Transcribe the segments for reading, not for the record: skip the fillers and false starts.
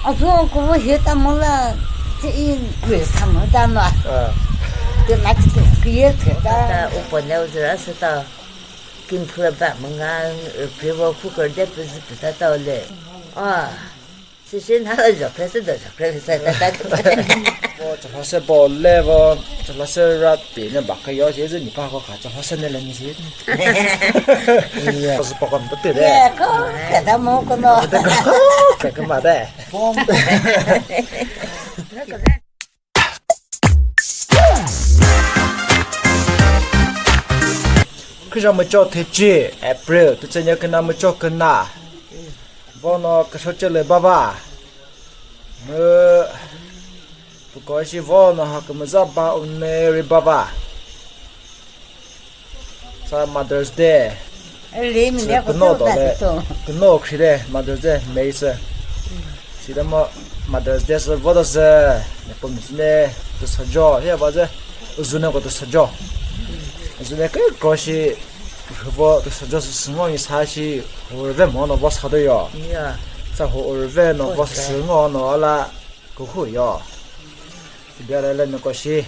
啊，说我现在么了，这一为什么的嘛？这那个也特的。我本来我主要是到跟普了办门啊，陪我苦个的不是不知道嘞。啊，其实他热开始的热开始在我这好些包来我这好些让别人把个要求是你把我看这好些的人你些，不是包个不对的。哎，给他们个喏。这个嘛的。那个。可是我们叫天气 April， 就这样跟他们叫跟哪，我呢可说这里爸爸，不关系我呢哈，跟我们爸我们爸爸，在 Mother's Day， 里面那个跟我到嘞，跟我去嘞 Mother's Day 没事，是的嘛 Mother's Day 是我都是，那不是呢，都是叫，现在把这，我说那个都是叫。是那个关系，我就是就是什么意思是，我在忙呢，我查的呀。在我在呢，我是我呢了，过后呀，别来了那个是，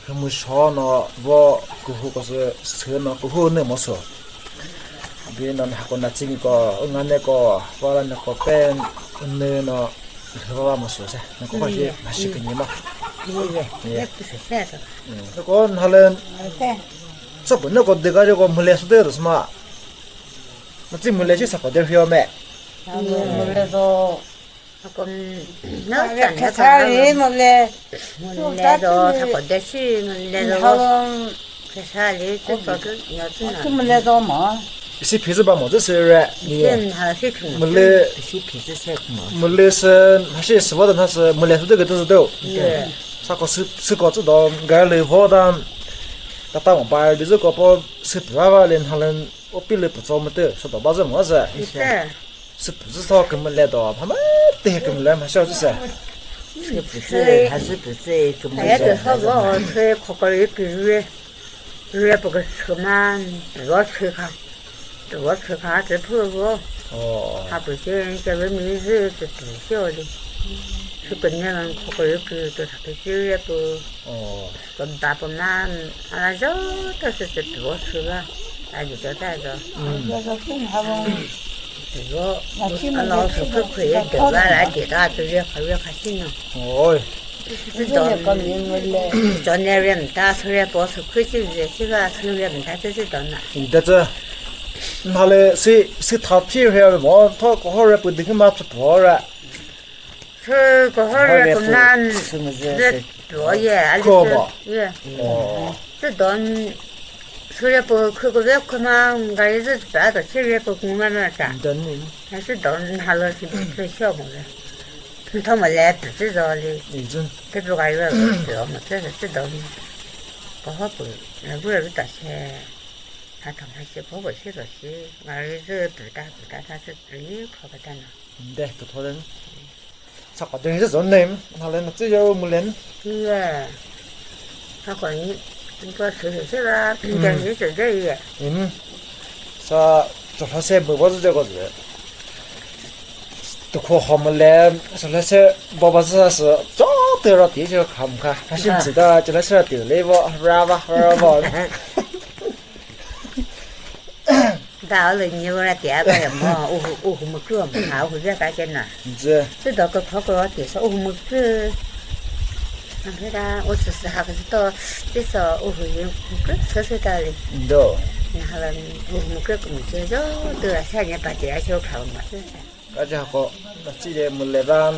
他们说呢，我过后个是车呢，过后那么说，别呢还个那这个，我那个，我那个班，那呢，我么说噻，那个关系还是跟你嘛。也不是啥的。那个他们。这本那个这个这个木来说的是嘛？那这木来是啥个地方没？木来说，那个那看啥哩木来？木来着，他过得去木来着。看啥哩？这个要怎样？这木来着嘛？是皮子把么子事儿？你还是木来是皮子菜嘛？木来是还是什么的？他是木来说这个都是都。对。啥个是个知道？俺来跑的。他我爸的这个包是不娃连他们我比了不着么的，说到把这么子，是不知道跟我们来到，他们得跟我们来嘛，晓得是？是不是还是不是跟我们来？那好我吹可个一个月，月不个车嘛，多吹卡，多吹卡这破个。哦。他不行，这个名字是不晓得。是跟人们可个一个都他个月也不。哦。跟爸爸妈妈那都是多吃了，那就在这。那个很好嘛。这个老师不可以对吧？那给他这些还要开心呢。哦。这个名字嘞。叫那人打出来保持快进这些个成人他这是到哪？你的这，那嘞是他皮还要么？他过后来不得个嘛出跑了。是过后来不难，这。多耶，而且是，这当，虽然不去个月去嘛，俺也是别的去月不工嘛那啥，还是当他了是最小么的，他们来不知道的，这不俺也不知道嘛，这是知道的，不好不，那不是大些，他他妈些婆婆些多些，俺也是不大，他是自己跑不单了。对，不错的。啥个东西是人他来那只有没人。对呀，他管你个是吧？平常你是这样。啥？做那些不是这个字，都可好没来。说那些爸爸是早得了地就看不看？他现知道就那些得了不？是吧？到了你我那第二个人嘛，我没做嘛，还会再干呢。这到个考个第三，我没做。那个他，我只是还不知道，至少我会用个测到的。都。然后我没个工作就得了3年8年就考嘛，是不是？而且好，那这些没来吧，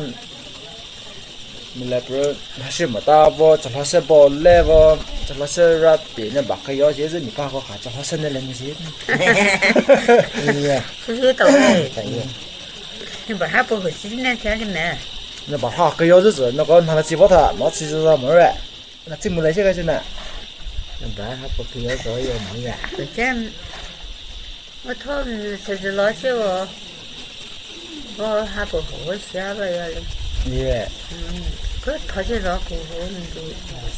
没来不还是没打不，这老是不来不。这老是让别人把个要求是你把我喊，这好生的人些。是道理。你把他不会是那天的没？那把他个要求是那个他那鸡巴他，那其实是没人，那这么来些个是呢？那把他不个要求有没人？不见，我他们就是老些哦，我还不会写吧要的。耶。个他就老过后你就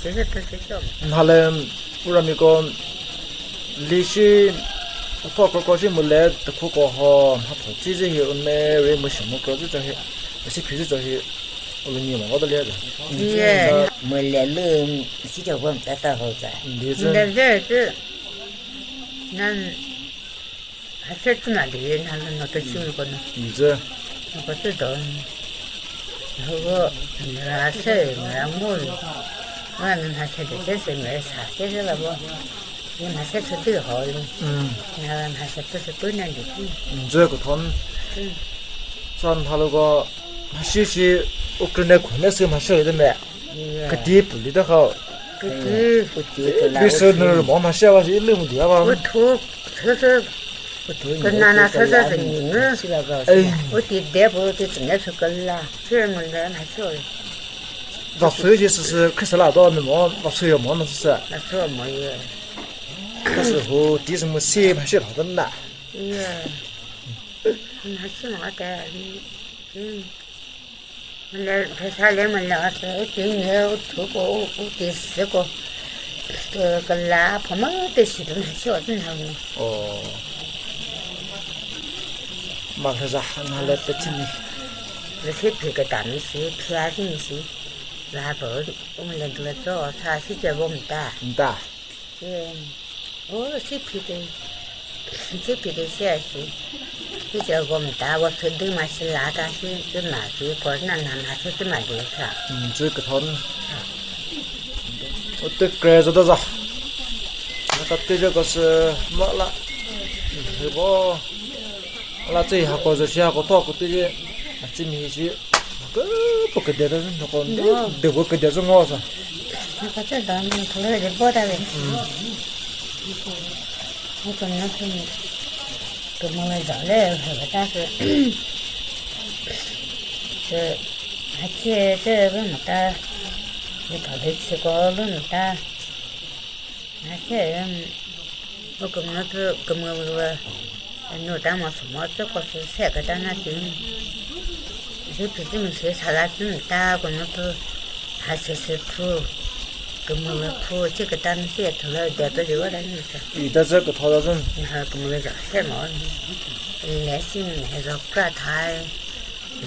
现在都是小嘛。他嘞，不然那个利息，他个高兴没来，他可搞好，他投资这些没人没什么搞这些，是平时就是我们你嘛，我都了解。耶，没来路，洗脚我们在到后在。你这，那还是住哪里？那都去过呢。你这我不知道。然后那是那木，我们还是这是没啥，这是了不？你还是出去好了。那还是不是不能的。你这个团，像他那个，学习我跟那困的时候嘛，晓得没？个地不离得好。你说那忙嘛，小啊，是那么地方。我图测试。跟那测试是你们，我弟弟不就真的是跟了，这么的还少嘞。那所以就是开始拿到那么那所以忙那是。那少没有。那时候地什么写嘛写好的呢。那是嘛的，那他啥来嘛那是今年我出过我第4个，个拉婆嘛的是都还小正常的。哦。嘛开始拿来不听你。那些皮个大米是皮还是米是，拉不我们两个做，他是叫我们打。打。我是皮的，这皮的些是，是叫我们打，我说的嘛是拉的是就拿去，过那就是买的啥。这个团。我对盖子都是，那对这个是没了，是不？那这下过这下过多过对的，这米是，个不给的那个，对我给的是我是。那个这当头来就包的嘞。我跟那是，跟我们找来但是，这，而且这那么大，你到底吃过那么大，而且我跟我这跟我说。那咱们什么这个是三个单那就，就毕竟是啥啦这么大，我们都还是铺，跟我们铺这个单些头了带到这个来那是。你的这个头了人。你看跟我们这什么，来信还是挂台，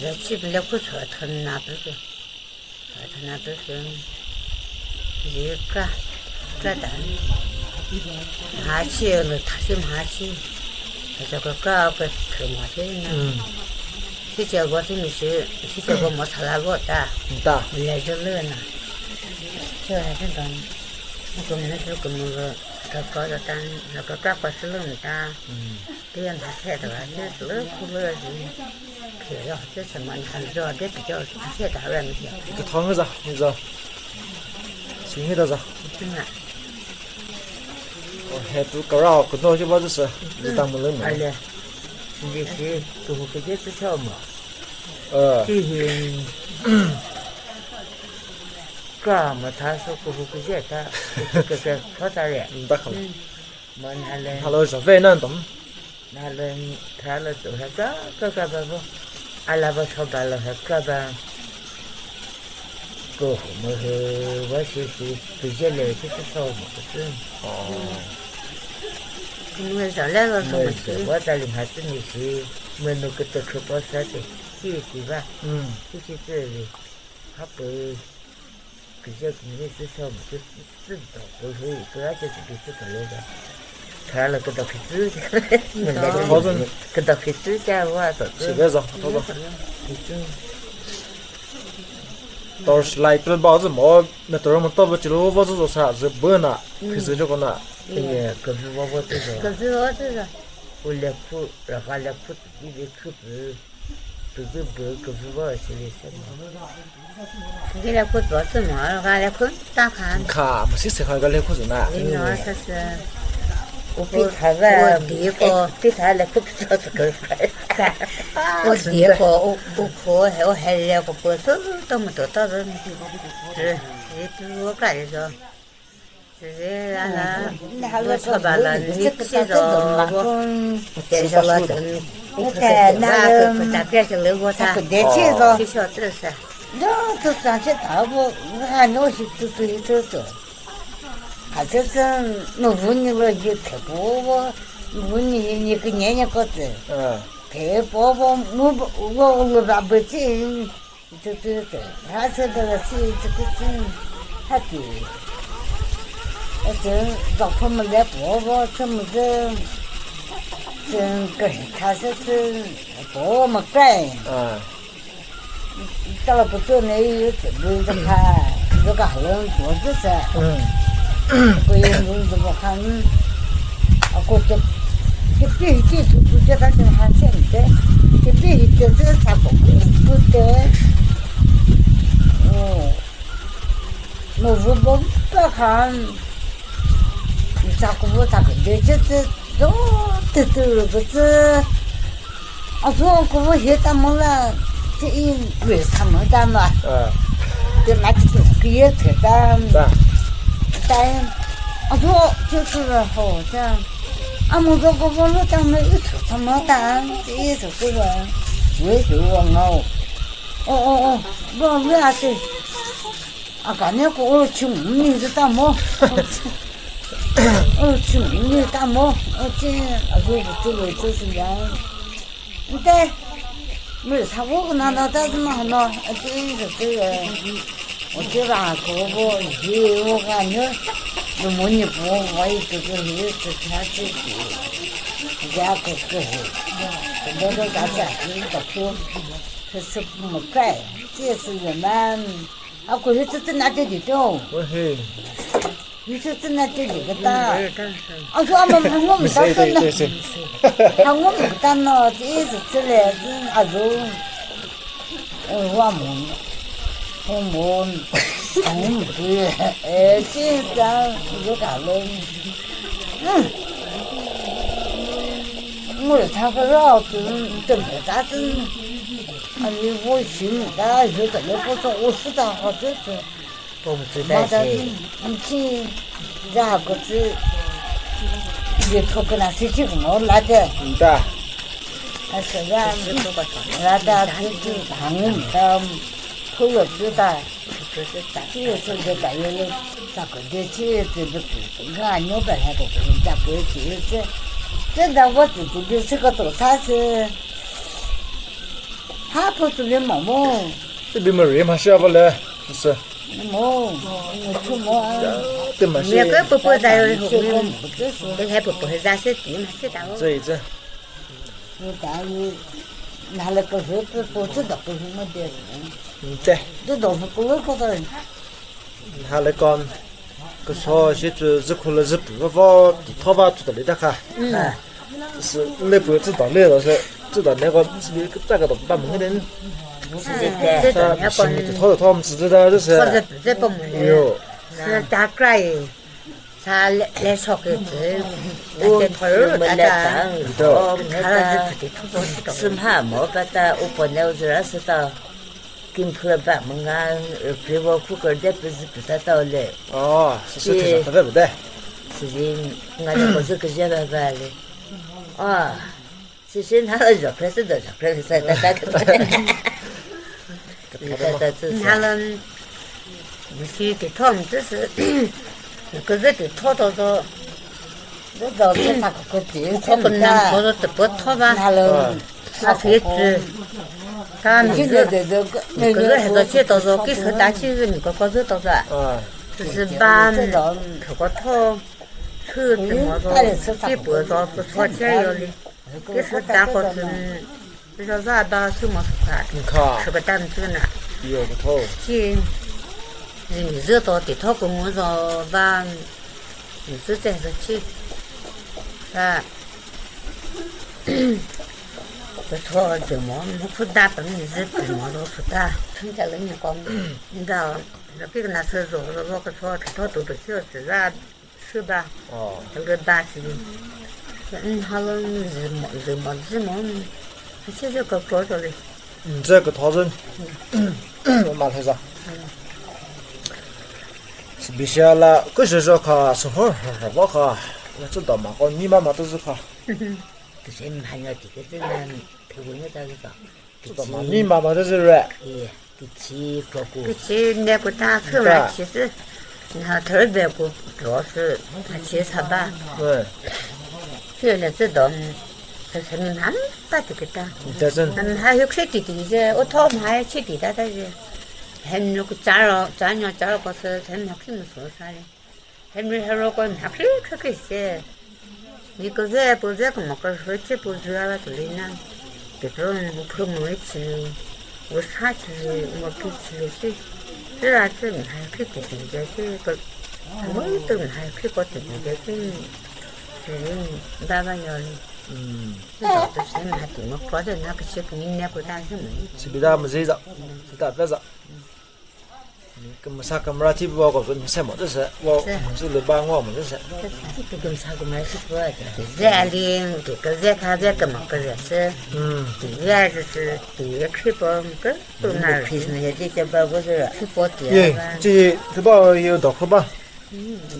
这基本了不错，他那都是，他那都是，一个单，下去了他先下去。这个高个特么些呢？是叫我是没事，是叫我没查拉过的。大。来这热呢，这还是当，我们那时候我们个他搞的单，那个高个是那么大。这样他猜的吧？这是苦了是，漂亮这什么？你看这这比较现大人没有。这个汤个啥？你知道？新鲜的啥？真的。还都搞了，搞到就把这是，你当没人嘛？嘞，你是给我给这是条嘛？这些，干嘛？他说给我给这他，这个好大人。不好了。么那嘞？他老是非难懂。那嘞，他了做啥个不，阿拉不上班了还干吧？过后么是我是直接来就是烧嘛，不是。因为上来个什么事，我在里还是你是没那个得可不少的，谢谢吧。就是这里，他不直接跟你是烧嘛，就是知道，我说一个就是就是个那个，他那个到开始，个到开始家我都是个啥？好吧。到时来个包子毛，那到时候到不起了，我这做啥子不呢？开始这个呢。哎呀，可是我知道。可是我知道，我来哭，然后来哭自己的哭子，自己不，可是我心里什么？你来哭做什么？然后来哭打看。看，没谁还个来哭人呐？那他是，我比他个，比他来哭比较这个快。我第一个，我哭，我还来个不都没多大人，是，我感觉说。是啊，我错吧了，你写着我，写着我等，我看那个大边上那个啥，就晓得噻。那都上去大不，我还弄些走，还这是我问你了，你太多我问你个年年个子，给宝宝，我爸不进，这，他说这个这他给，这老婆们来宝宝怎么这个他说是宝宝们干，到了不做那有准备的看，这个好像做这些，不用这么看，过去。这必须得不觉得是还现在，这必须得这啥不得，我不看，你咋个的，这都不是，说我现在么了，这为什么的嘛？这那个也特单，说就是好像。我说我当没有出什么单，这也是这个，为什么我为啥子？感觉我穷你是干么？穷你干么？这个就是人，对，没啥我拿到但是嘛呢，这是这个，我觉得我感觉。我你不，我也这个也是他自己，家个，我都大家都说，可是不么改，这是人们，过去这哪这里头？你说这哪这里个大？说我们当真的，我们当了，这是这来是我们对，经常有干了，我他个老子怎么咋子？我心的有的也不说，我知道好这是，不知道是。你去然后是，也头跟那谁去我来的。的。是让那的就是他们的。后来知道，这个大约了，咋个的去这个你看牛百还不会，咋不会去这？真的我自己的这个做啥是，他不是的毛毛。这边没人嘛，是不嘞？是。毛，我出毛。对嘛是。那个不在有后面，这还不会咋是地嘛？是咋个？这一阵。我大约拿了个盒子，不知道不什么的。对。这都是不会搞的。他那个，个说现在日苦了日不发，头发出的那点哈。是那不知道那倒是知道那个是那个这个都不大门的人。这个要帮你。他们知道就是。或者不在帮忙的。是大概。他来说个字，我头儿大大，他那是土包子。是怕毛把它我本来我这是到，跟破板门啊，陪我苦根的不是不知道嘞。哦，是不对不对。是的，俺这不是个小爸爸嘞。啊，其实他的肉块是多少块是大大个。他们不是给他们这是。可是给拖到说，这都是那个地，他不能说是不拖吧？他可以吃，他那个，可是还是去到说给他打起是那个高头到说，就是把那个拖，车怎么说，给不着是拖起来了的，给是打好是，这叫啥吧？什么是个单子呢？有个头。你热到地头跟我说吧，你是在这去，不错，怎么不打灯？你是怎么都不打？人家人家讲，你知道，别个那时候说个说地头都不晓得啥，是吧？这个大事情，好了，日么，现在个多着嘞。这个头人，我马台上。是必须了，可是说看生活我看，我知道嘛，我你妈妈都是看。就是还要这个是呢，头文要到这个。知道嘛？你妈妈都是软。给起包裹。给起那个大口了，其实，你看特别不主要是他切啥吧？对。这了知道， 저는 안 빠지겠다. 대전 난 하육시 뒤디 이제 오토 하육시 뒤다다 이제 햄누고 짜냐 짜고서 햄 학심을 소사래 햄을 해로고 학시 그렇게 있어 이거 왜 보자 그 먹을 수치 보자라 들리나 그런 뭐 그런 뭐 있지 뭐 사지 뭐 비치지 그래서 하육시 뒤지 그 뭐든 하육시 것도 되게 나가요. 또 샘하지 뭐 거저 나 그 싶은 인내보다 하면 집이다 뭐지자 집다 빼자 그 사카무라 TV 보고 좀 세모 됐어 뭐 줄을 방어 뭐 됐어 지금 사고 말시 좋아하죠. 제알린 그 가게 뭐 그래서 뒤에서 뒤에 크범 그 날 피스는 해지 좀 봐보세요. 크포트야 예 지 그거 이거 더 봐.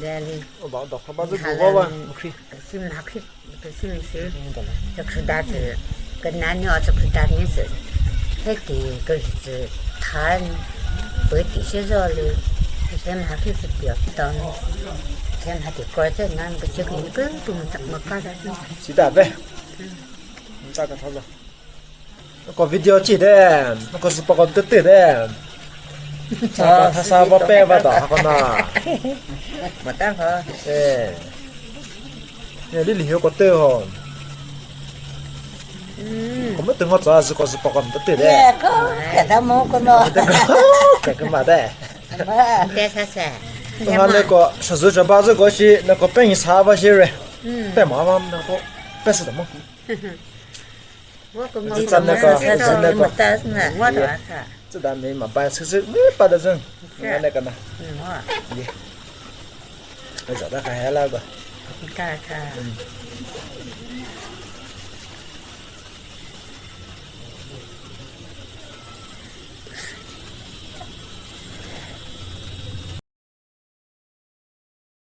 제알린 뭐 더 봐도 그거 봐 오케이 심 학시 그 심시 그 다들 그 나니 어서 그 다니스 핵이 그래서 단 어디 시절을 샘 학시스 비었던 샘 학시 거저 난그 지금 이거 좀 가다 집다 빼 다가 찾아 그 비디오 찍대 그 스포가 뜨대 자 사사 빼봐다 하거나 맞다 봐. 예 예 리리 효과 때요 그러면 등어 자스 그 스포가 뜨대 예, 그다 먹고노. cái mà đây 대사사 nó này có sử dụng cho bao giờ có gì nó có bên sao bao nhiêu rồi bên mà nó có bên sao mà 뭐 짠 내가 사자 내가 못다스나. 뭐다这单没嘛办事是没办得成那个呢我找到还来个 가가